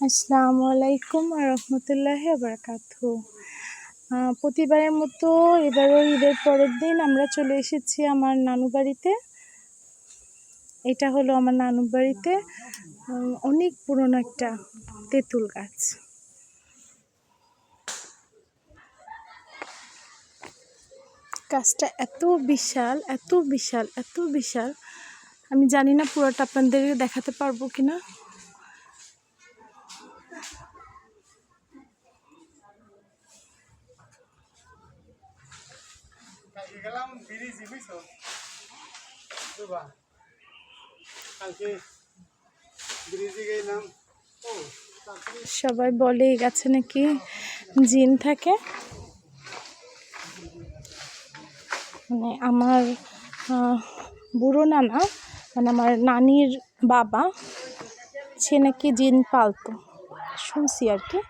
আসসালামু আলাইকুম রহমতুল্লাহি বারাকাতুহু। প্রতিবারের মতো এবারও ঈদের পরের দিন আমরা চলে এসেছি আমার নানু বাড়িতে। এটা হলো আমার নানু বাড়িতে অনেক পুরনো একটা তেঁতুল গাছ। গাছটা এত বিশাল, এত বিশাল, এত বিশাল, আমি জানি না পুরোটা আপনাদেরকে দেখাতে পারবো কিনা। সবাই বলে এই গাছে নাকি জিন থাকে। মানে আমার বুড়ো নানা, মানে আমার নানির বাবা, সে নাকি জিন পালতো, শুনছি আর কি।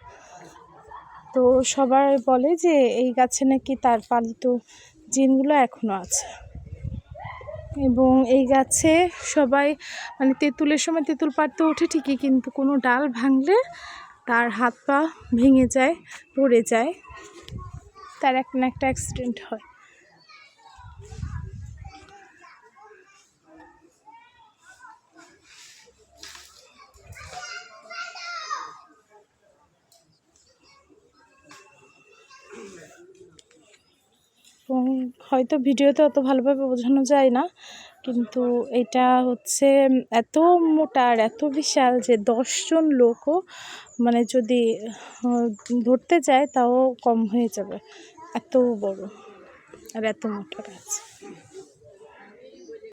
তো সবাই বলে যে এই গাছে নাকি তার পালিত জিনগুলো এখনো আছে। এবং এই গাছে সবাই মানে তেঁতুলের সময় তেঁতুল পাড়তে ওঠে ঠিকই, কিন্তু কোনো ডাল ভাঙলে তার হাত পা ভেঙে যায়, পড়ে যায়, তার একটা না একটা অ্যাক্সিডেন্ট হয়। এবং হয়তো ভিডিওতে অত ভালোভাবে বোঝানো যায় না, কিন্তু এটা হচ্ছে এত মোটা আর এত বিশাল যে 10 জন লোকও মানে যদি ধরতে যায় তাও কম হয়ে যাবে, এত বড় আর এত মোটা গাছ।